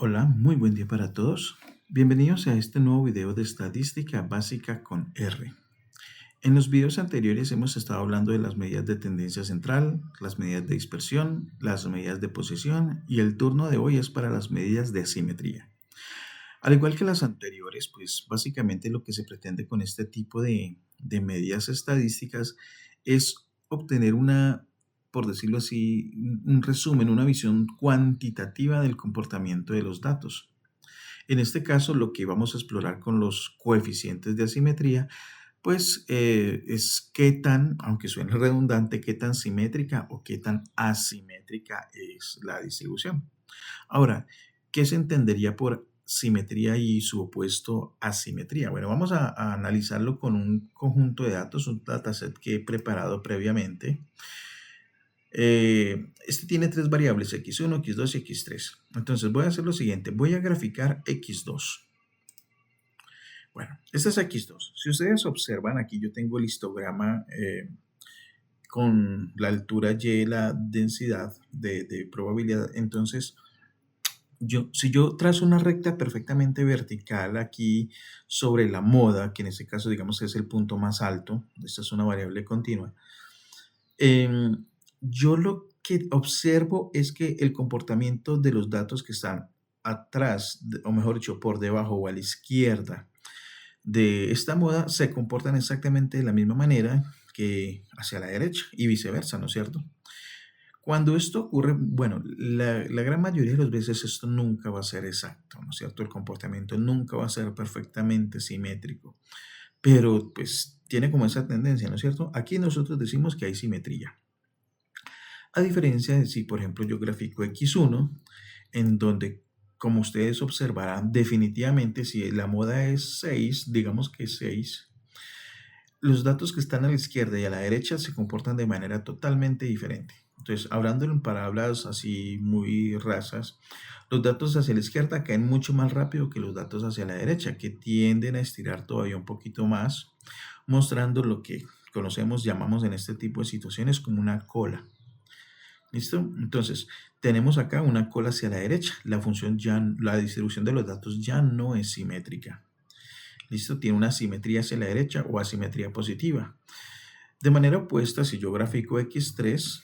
Hola, muy buen día para todos. Bienvenidos a este nuevo video de estadística básica con R. En los videos anteriores hemos estado hablando de las medidas de tendencia central, las medidas de dispersión, las medidas de posición y el turno de hoy es para las medidas de asimetría. Al igual que las anteriores, pues básicamente lo que se pretende con este tipo de medidas estadísticas es obtener una, por decirlo así, un resumen, una visión cuantitativa del comportamiento de los datos. En este caso, lo que vamos a explorar con los coeficientes de asimetría, pues es qué tan, aunque suene redundante, qué tan simétrica o qué tan asimétrica es la distribución. Ahora, ¿qué se entendería por simetría y su opuesto asimetría? Bueno, vamos a analizarlo con un conjunto de datos, un dataset que he preparado previamente. Este tiene tres variables, x1, x2 y x3. Entonces voy a hacer lo siguiente, voy a graficar x2. Bueno, este es x2. Si ustedes observan, aquí yo tengo el histograma con la altura y, la densidad de probabilidad. Entonces, si yo trazo una recta perfectamente vertical aquí sobre la moda, que en este caso digamos es el punto más alto, esta es una variable continua, yo lo que observo es que el comportamiento de los datos que están atrás, o mejor dicho, por debajo o a la izquierda de esta moda se comportan exactamente de la misma manera que hacia la derecha y viceversa, ¿no es cierto? Cuando esto ocurre, bueno, la gran mayoría de las veces esto nunca va a ser exacto, ¿no es cierto? El comportamiento nunca va a ser perfectamente simétrico, pero pues tiene como esa tendencia, ¿no es cierto? Aquí nosotros decimos que hay simetría. A diferencia de si, por ejemplo, yo grafico x1, en donde, como ustedes observarán, definitivamente si la moda es 6, digamos que 6, los datos que están a la izquierda y a la derecha se comportan de manera totalmente diferente. Entonces, hablando en palabras así muy rasas, los datos hacia la izquierda caen mucho más rápido que los datos hacia la derecha, que tienden a estirar todavía un poquito más, mostrando lo que conocemos, llamamos en este tipo de situaciones como una cola. ¿Listo? Entonces, tenemos acá una cola hacia la derecha. La distribución de los datos ya no es simétrica. ¿Listo? Tiene una simetría hacia la derecha o asimetría positiva. De manera opuesta, si yo grafico x3,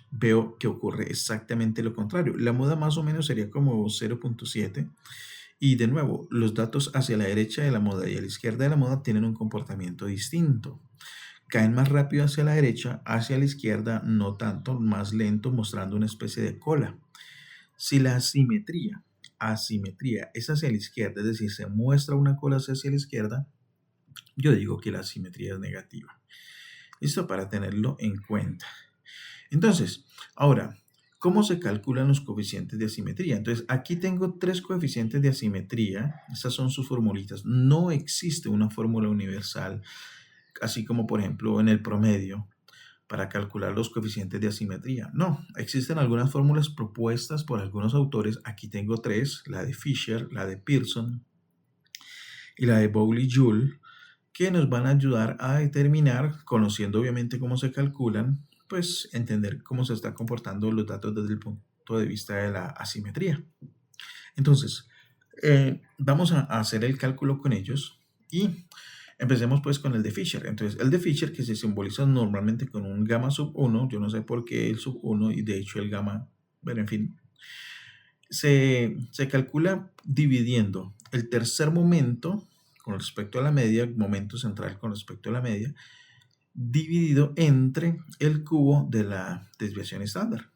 veo que ocurre exactamente lo contrario. La moda más o menos sería como 0.7. Y de nuevo, los datos hacia la derecha de la moda y a la izquierda de la moda tienen un comportamiento distinto. Caen más rápido hacia la derecha, hacia la izquierda no tanto, más lento, mostrando una especie de cola. Si la asimetría es hacia la izquierda, es decir, se muestra una cola hacia la izquierda, yo digo que la asimetría es negativa. Listo, para tenerlo en cuenta. Entonces, ahora, ¿cómo se calculan los coeficientes de asimetría? Entonces, aquí tengo tres coeficientes de asimetría. Estas son sus formulitas. No existe una fórmula universal, así como por ejemplo en el promedio, para calcular los coeficientes de asimetría. No, existen algunas fórmulas propuestas por algunos autores. Aquí tengo tres, la de Fisher, la de Pearson y la de Bowley-Jull, que nos van a ayudar a determinar, conociendo obviamente cómo se calculan, pues entender cómo se están comportando los datos desde el punto de vista de la asimetría. Entonces, vamos a hacer el cálculo con ellos y empecemos pues con el de Fisher. Entonces, el de Fisher que se simboliza normalmente con un gamma sub 1, yo no sé por qué el sub 1 y de hecho el gamma, bueno, en fin, se calcula dividiendo el tercer momento con respecto a la media, momento central con respecto a la media, dividido entre el cubo de la desviación estándar.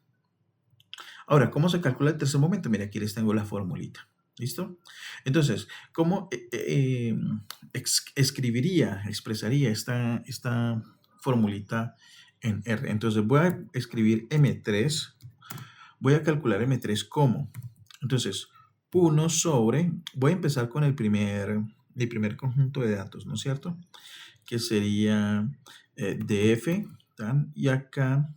Ahora, ¿cómo se calcula el tercer momento? Mira, aquí les tengo la formulita. ¿Listo? Entonces, ¿cómo expresaría esta formulita en R? Entonces, voy a escribir M3. Voy a calcular M3 como. Entonces, 1 sobre, voy a empezar con el primer conjunto de datos, ¿no es cierto? Que sería DF, ¿tan? Y acá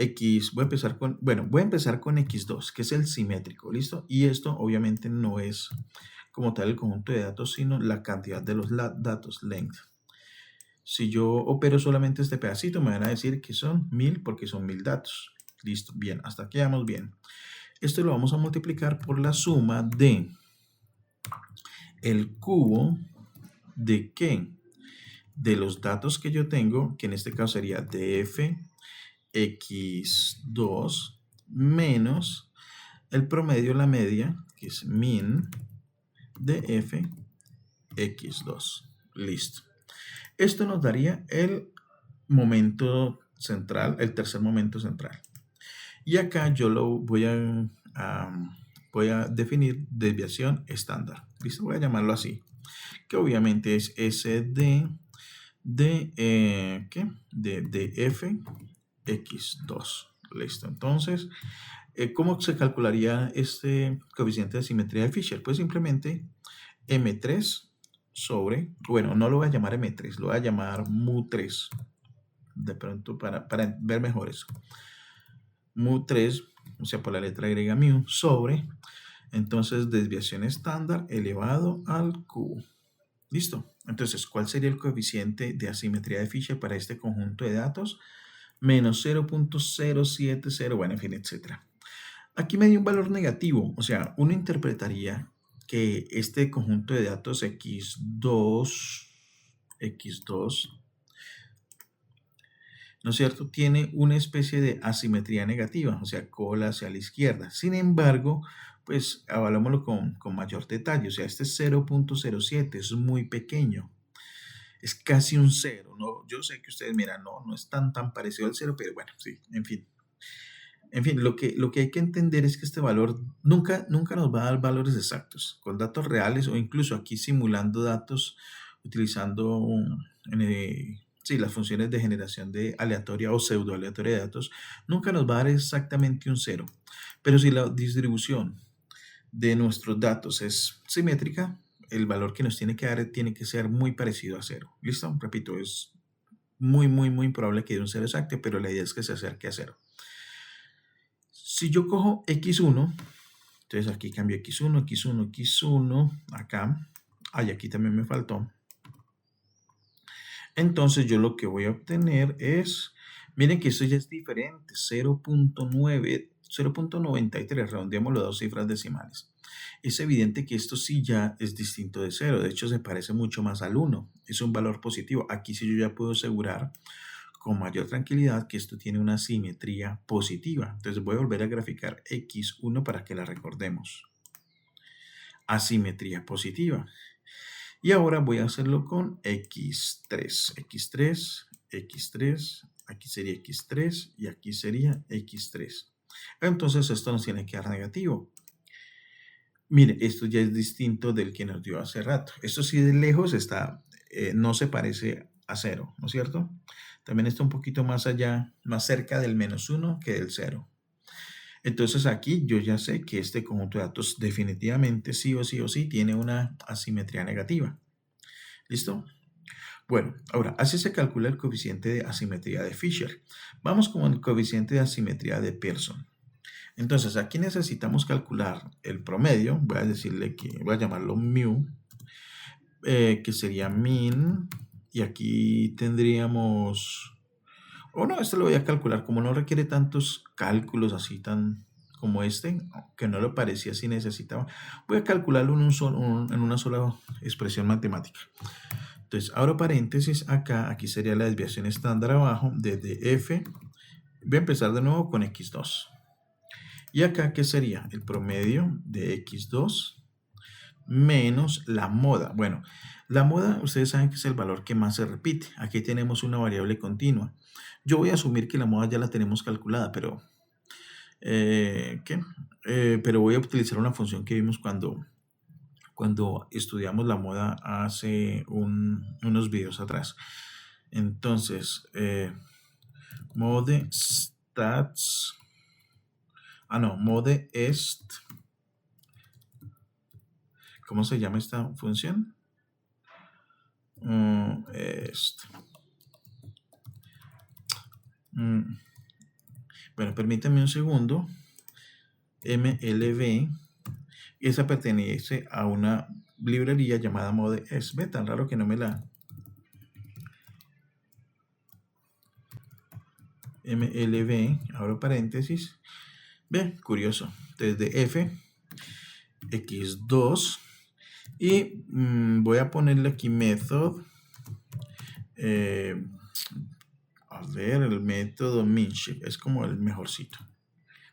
X, voy a empezar con X2, que es el simétrico, ¿listo? Y esto obviamente no es como tal el conjunto de datos, sino la cantidad de los datos, length. Si yo opero solamente este pedacito, me van a decir que son 1000 porque son 1000 datos. Listo, bien, hasta aquí vamos bien. Esto lo vamos a multiplicar por la suma de el cubo de ¿qué? De los datos que yo tengo, que en este caso sería df x2 menos el promedio, la media, que es min de f x2. Listo. Esto nos daría el momento central, el tercer momento central. Y acá yo lo voy a definir desviación estándar. Listo, voy a llamarlo así. Que obviamente es SD ¿qué? De f x2. Listo. Entonces, ¿cómo se calcularía este coeficiente de simetría de Fisher? Pues simplemente M3 sobre, bueno, no lo voy a llamar M3, lo voy a llamar mu3. De pronto, para ver mejor eso. Mu3, o sea, por la letra griega mu, sobre, entonces, desviación estándar elevado al cubo. ¿Listo? Entonces, ¿cuál sería el coeficiente de asimetría de Fisher para este conjunto de datos? Menos 0.070, bueno, en fin, etcétera. Aquí me dio un valor negativo, o sea, uno interpretaría que este conjunto de datos x2, ¿no es cierto? Tiene una especie de asimetría negativa, o sea, cola hacia la izquierda. Sin embargo, pues evaluémoslo con mayor detalle, o sea, este 0.07 es muy pequeño. Es casi un cero, ¿no? Yo sé que ustedes miran, no es tan parecido al cero, pero bueno, sí, en fin. En fin, lo que hay que entender es que este valor nunca nos va a dar valores exactos. Con datos reales o incluso aquí simulando datos utilizando sí, las funciones de generación de aleatoria o pseudo aleatoria de datos, nunca nos va a dar exactamente un cero. Pero si la distribución de nuestros datos es simétrica, el valor que nos tiene que dar tiene que ser muy parecido a cero. ¿Listo? Repito, es muy improbable que dé un cero exacto, pero la idea es que se acerque a cero. Si yo cojo x1, entonces aquí cambio x1, acá, aquí también me faltó. Entonces yo lo que voy a obtener es, miren que esto ya es diferente, 0.93, redondeamos las dos cifras decimales. Es evidente que esto sí ya es distinto de 0, de hecho se parece mucho más al 1, es un valor positivo. Aquí sí yo ya puedo asegurar con mayor tranquilidad que esto tiene una simetría positiva. Entonces voy a volver a graficar x1 para que la recordemos. Asimetría positiva. Y ahora voy a hacerlo con x3. x3, aquí sería x3 y aquí sería x3. Entonces esto nos tiene que dar negativo. Mire, esto ya es distinto del que nos dio hace rato. Esto sí de lejos está, no se parece a 0, ¿no es cierto? También está un poquito más allá, más cerca del -1 que del 0. Entonces aquí yo ya sé que este conjunto de datos definitivamente sí o sí tiene una asimetría negativa. ¿Listo? Bueno, ahora, así se calcula el coeficiente de asimetría de Fisher. Vamos con el coeficiente de asimetría de Pearson. Entonces, aquí necesitamos calcular el promedio. Voy a decirle que, voy a llamarlo mu, que sería min. Y aquí tendríamos, no, esto lo voy a calcular. Como no requiere tantos cálculos así tan como este, que no lo parecía si necesitaba, voy a calcularlo en una sola expresión matemática. Entonces, abro paréntesis acá, aquí sería la desviación estándar abajo, desde f, voy a empezar de nuevo con x2. Y acá, ¿qué sería? El promedio de x2 menos la moda. Bueno, la moda, ustedes saben que es el valor que más se repite. Aquí tenemos una variable continua. Yo voy a asumir que la moda ya la tenemos calculada, pero, pero voy a utilizar una función que vimos cuando estudiamos la moda hace unos videos atrás. Entonces, mode stats, mode est, ¿cómo se llama esta función? Bueno, permítanme un segundo. MLB, esa pertenece a una librería llamada ModeEst. Ve, tan raro que no me la... MLB, abro paréntesis. Ve, curioso. Entonces de f, x2, y voy a ponerle aquí method, a ver, el método Minship es como el mejorcito.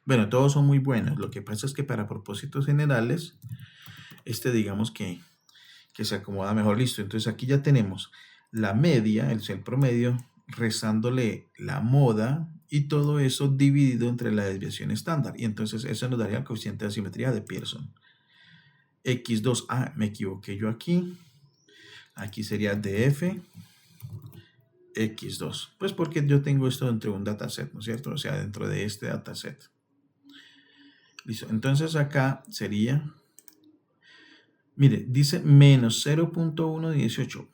Bueno, todos son muy buenos. Lo que pasa es que para propósitos generales, digamos que se acomoda mejor. Listo. Entonces aquí ya tenemos la media, el promedio, restándole la moda y todo eso dividido entre la desviación estándar. Y entonces eso nos daría el coeficiente de asimetría de Pearson. X2, me equivoqué yo aquí. Aquí sería DF X2. Pues porque yo tengo esto dentro de un dataset, ¿no es cierto? O sea, dentro de este dataset. Listo. Entonces acá sería, mire, dice menos 0.118.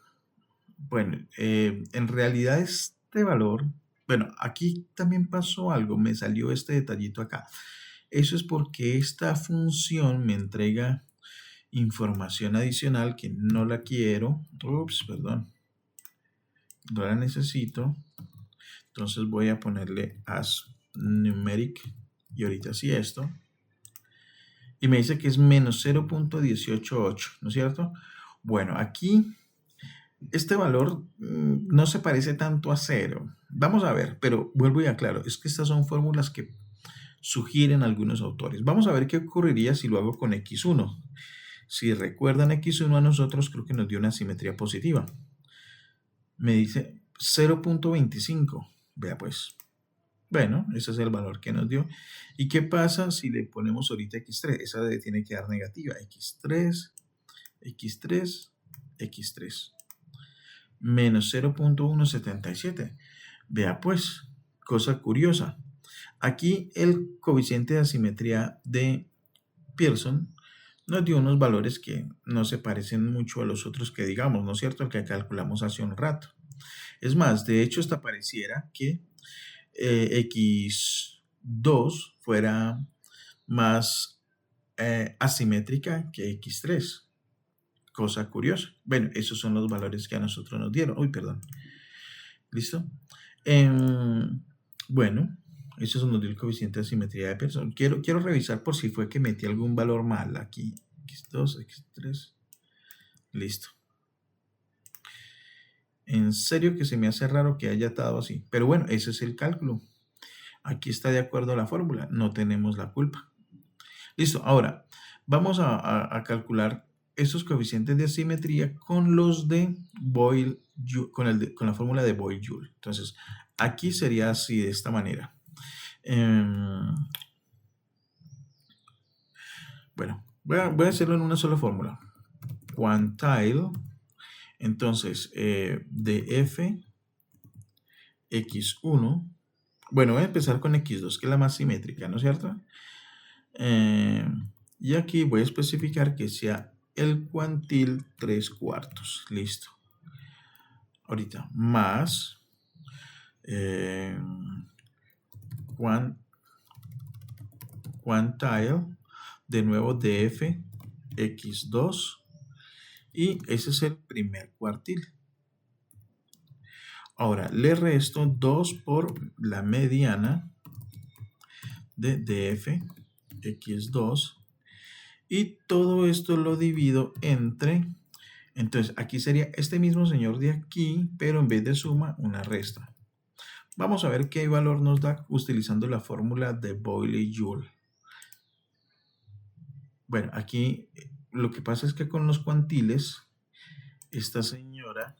Bueno, en realidad este valor, bueno, aquí también pasó algo, me salió este detallito acá. Eso es porque esta función me entrega información adicional que no la quiero. Ups, perdón. No la necesito. Entonces voy a ponerle as numeric y ahorita sí esto. Y me dice que es menos 0.188, ¿no es cierto? Bueno, aquí este valor no se parece tanto a 0. Vamos a ver, pero vuelvo y aclaro, es que estas son fórmulas que sugieren algunos autores. Vamos a ver qué ocurriría si lo hago con x1. Si recuerdan x1 a nosotros, creo que nos dio una simetría positiva. Me dice 0.25. Vea pues. Bueno, ese es el valor que nos dio. ¿Y qué pasa si le ponemos ahorita x3? Esa tiene que dar negativa. x3, x3, x3. Menos 0.177. Vea pues, cosa curiosa. Aquí el coeficiente de asimetría de Pearson nos dio unos valores que no se parecen mucho a los otros que digamos, ¿no es cierto? El que calculamos hace un rato. Es más, de hecho, hasta pareciera que x2 fuera más asimétrica que x3. Cosa curiosa. Bueno, esos son los valores que a nosotros nos dieron. Uy, perdón. ¿Listo? Bueno, eso nos dio el coeficiente de asimetría de Pearson. Quiero revisar por si fue que metí algún valor mal aquí. X2, X3. Listo. En serio que se me hace raro que haya estado así. Pero bueno, ese es el cálculo. Aquí está de acuerdo a la fórmula. No tenemos la culpa. Listo. Ahora, vamos a calcular esos coeficientes de asimetría con los de Boyle, con la fórmula de Boyle-Joule. Entonces, aquí sería así, de esta manera. Bueno, voy a hacerlo en una sola fórmula. Quantile, entonces, de f x1, bueno, voy a empezar con x2, que es la más simétrica, ¿no es cierto? Y aquí voy a especificar que sea el cuantil 3/4, listo. Ahorita, más quantile, de nuevo df x2, y ese es el primer cuartil. Ahora, le resto 2 por la mediana de df x2 y todo esto lo divido entre, entonces aquí sería este mismo señor de aquí, pero en vez de suma, una resta. Vamos a ver qué valor nos da utilizando la fórmula de Boyle-Joule. Bueno, aquí lo que pasa es que con los cuantiles, esta señora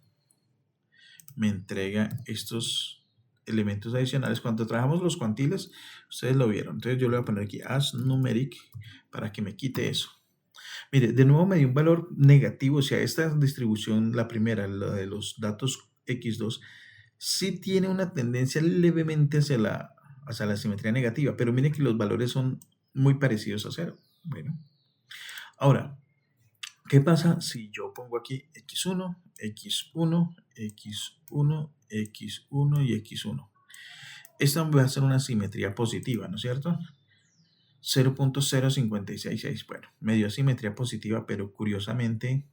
me entrega estos elementos adicionales. Cuando trabajamos los cuantiles, ustedes lo vieron. Entonces yo le voy a poner aquí as numeric para que me quite eso. Mire, de nuevo me dio un valor negativo. O sea, esta distribución, la primera, la de los datos x2, sí tiene una tendencia levemente hacia la simetría negativa. Pero miren que los valores son muy parecidos a 0. Bueno. Ahora, ¿qué pasa si yo pongo aquí x1, x1, x1, x1 y x1? Esta va a ser una simetría positiva, ¿no es cierto? 0.0566. Bueno, me dio simetría positiva, pero curiosamente,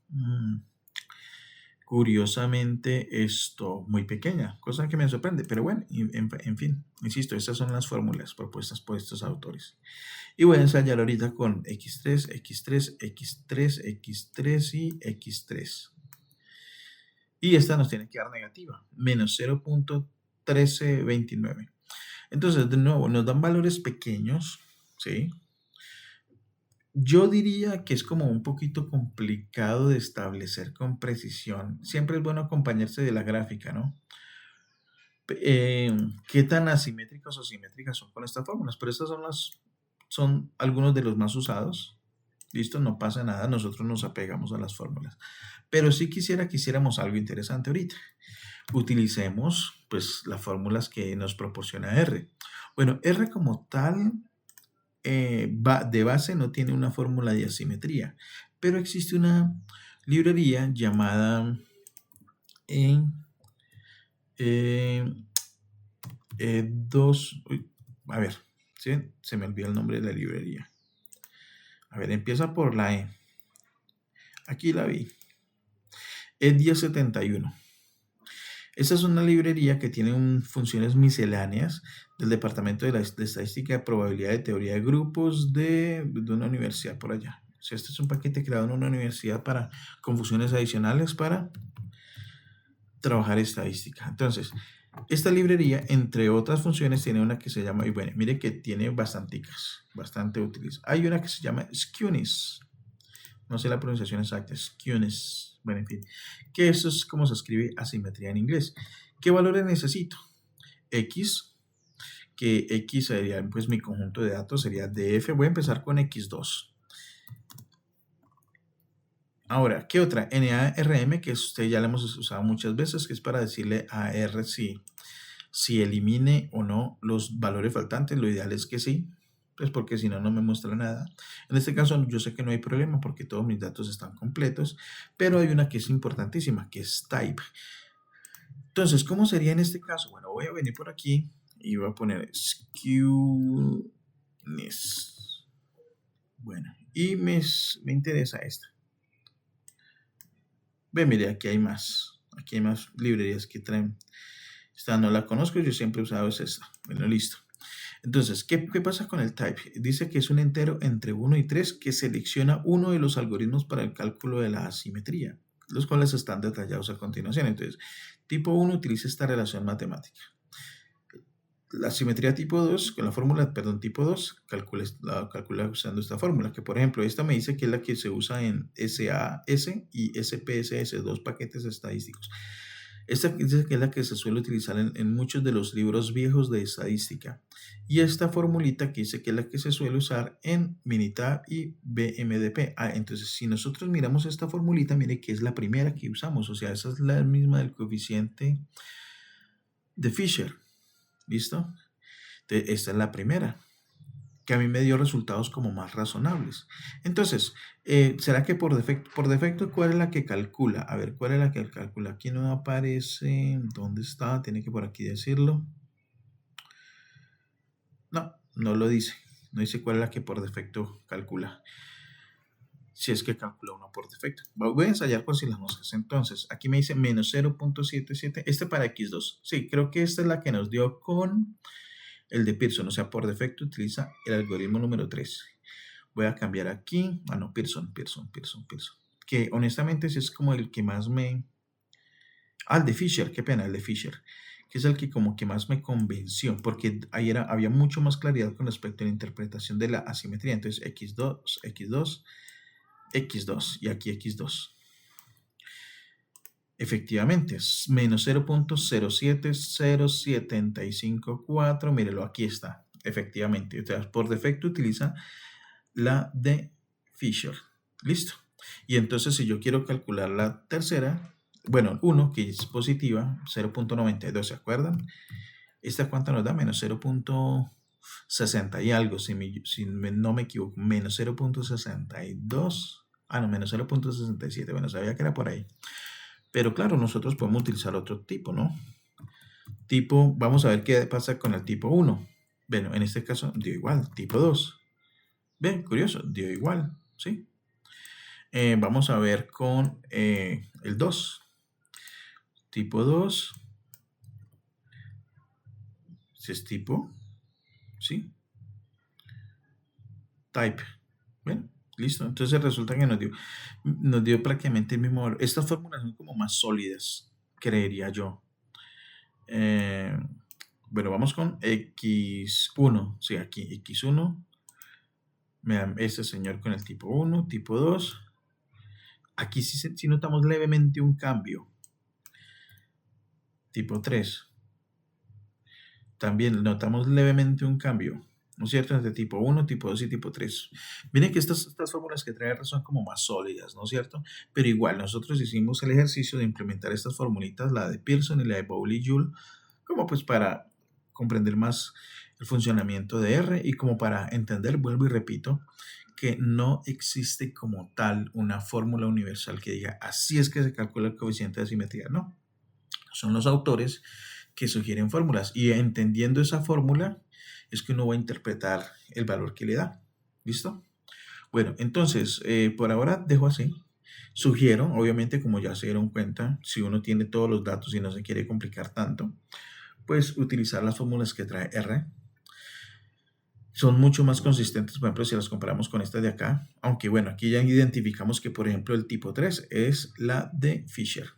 curiosamente esto muy pequeña, cosa que me sorprende, pero bueno, en fin, insisto, estas son las fórmulas propuestas por estos autores. Y voy a ensayar ahorita con x3, x3, x3, x3 y x3. Y esta nos tiene que dar negativa, menos 0.1329. Entonces, de nuevo, nos dan valores pequeños, ¿sí? Yo diría que es como un poquito complicado de establecer con precisión. Siempre es bueno acompañarse de la gráfica, ¿no? ¿Qué tan asimétricas o simétricas son con estas fórmulas? Pero estas son algunos de los más usados. Listo, no pasa nada, nosotros nos apegamos a las fórmulas. Pero sí que hiciéramos algo interesante ahorita. Utilicemos pues las fórmulas que nos proporciona R. Bueno, R como tal de base no tiene una fórmula de asimetría, pero existe una librería llamada a ver, ¿sí? Se me olvidó el nombre de la librería. A ver, empieza por la E. Aquí la vi. E1071. Esa es una librería que tiene funciones misceláneas del Departamento de Estadística de Probabilidad de Teoría de Grupos de una universidad por allá. O sea, este es un paquete creado en una universidad con funciones adicionales para trabajar estadística. Entonces, esta librería, entre otras funciones, tiene una que se llama, y bueno, mire que tiene bastante útiles. Hay una que se llama Skewness. No sé la pronunciación exacta, Skewness. Bueno, en fin, que eso es como se escribe asimetría en inglés. ¿Qué valores necesito? X, que X sería pues mi conjunto de datos, sería DF. Voy a empezar con X2. Ahora, ¿qué otra? NARM, que usted ya la hemos usado muchas veces, que es para decirle a R si elimine o no los valores faltantes. Lo ideal es que sí, pues porque si no, no me muestra nada. En este caso, yo sé que no hay problema porque todos mis datos están completos, pero hay una que es importantísima, que es type. Entonces, ¿cómo sería en este caso? Bueno, voy a venir por aquí y voy a poner skewness. Bueno, y me interesa esta. Ve, mire, aquí hay más. Aquí hay más librerías que traen. Esta no la conozco, yo siempre he usado esta. Bueno, listo. Entonces, ¿qué pasa con el type? Dice que es un entero entre 1 y 3 que selecciona uno de los algoritmos para el cálculo de la asimetría, los cuales están detallados a continuación. Entonces, tipo 1 utiliza esta relación matemática. La simetría tipo 2, con la fórmula, perdón, tipo 2, la calcula usando esta fórmula, que por ejemplo, esta me dice que es la que se usa en SAS y SPSS, dos paquetes estadísticos. Esta dice que es la que se suele utilizar en muchos de los libros viejos de estadística. Y esta formulita que dice que es la que se suele usar en Minitab y BMDP. Entonces, si nosotros miramos esta formulita, mire que es la primera que usamos. O sea, esa es la misma del coeficiente de Fisher. ¿Listo? Entonces, esta es la primera, que a mí me dio resultados como más razonables. Entonces, ¿será que por defecto, cuál es la que calcula? A ver, ¿cuál es la que calcula? Aquí no aparece. ¿Dónde está? Tiene que por aquí decirlo. No lo dice. No dice cuál es la que por defecto calcula. Si es que calcula uno por defecto. Voy a ensayar por si las moscas. Entonces, aquí me dice menos 0.77. Este para X2. Sí, creo que esta es la que nos dio con el de Pearson. O sea, por defecto utiliza el algoritmo número 3. Voy a cambiar aquí. No, Pearson. Que honestamente ese es como el que más me... el de Fisher. Qué pena, el de Fisher. Que es el que como que más me convenció. Porque ahí había mucho más claridad con respecto a la interpretación de la asimetría. Entonces, X2, X2, X2 y aquí X2. Efectivamente, es menos 0.07075.4. Mírelo, aquí está. Efectivamente, entonces por defecto utiliza la de Fisher. Listo. Y entonces si yo quiero calcular la tercera, bueno, 1 que es positiva, 0.92, ¿se acuerdan? ¿Esta cuánto nos da? Menos 0.60 y algo, si no me equivoco, menos 0.62. No, menos 0.67. Bueno, sabía que era por ahí. Pero claro, nosotros podemos utilizar otro tipo, ¿no? Vamos a ver qué pasa con el tipo 1. Bueno, en este caso dio igual. Tipo 2. Ven, curioso, dio igual, ¿sí? Vamos a ver con el 2. tipo 2, si es tipo, ¿sí? Type. ¿Ven? Listo. Entonces resulta que nos dio prácticamente el mismo valor. Estas fórmulas son como más sólidas, creería yo. Eh, bueno, vamos con X1. Sí, aquí X1. Vean, este señor con el tipo 1, tipo 2. Aquí sí notamos levemente un cambio. Tipo 3. También notamos levemente un cambio, ¿no es cierto? Entre tipo 1, tipo 2 y tipo 3. Miren que estas fórmulas que trae R son como más sólidas, ¿no es cierto? Pero igual, nosotros hicimos el ejercicio de implementar estas formulitas, la de Pearson y la de Pauli y Joule, como pues para comprender más el funcionamiento de R y como para entender, vuelvo y repito, que no existe como tal una fórmula universal que diga así es que se calcula el coeficiente de simetría. No, son los autores que sugieren fórmulas y entendiendo esa fórmula es que uno va a interpretar el valor que le da. ¿Listo? Bueno, entonces, por ahora dejo así. Sugiero, obviamente, como ya se dieron cuenta, si uno tiene todos los datos y no se quiere complicar tanto, pues utilizar las fórmulas que trae R. Son mucho más consistentes, por ejemplo, si las comparamos con esta de acá. Aunque bueno, aquí ya identificamos que, por ejemplo, el tipo 3 es la de Fisher.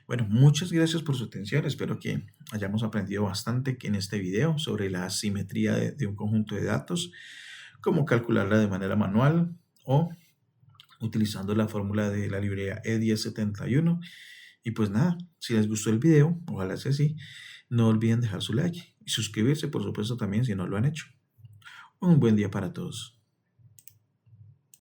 Bueno, muchas gracias por su atención. Espero que hayamos aprendido bastante en este video sobre la simetría de un conjunto de datos, cómo calcularla de manera manual o utilizando la fórmula de la librería E1071. Y pues nada, si les gustó el video, ojalá sea así, no olviden dejar su like y suscribirse, por supuesto, también si no lo han hecho. Un buen día para todos.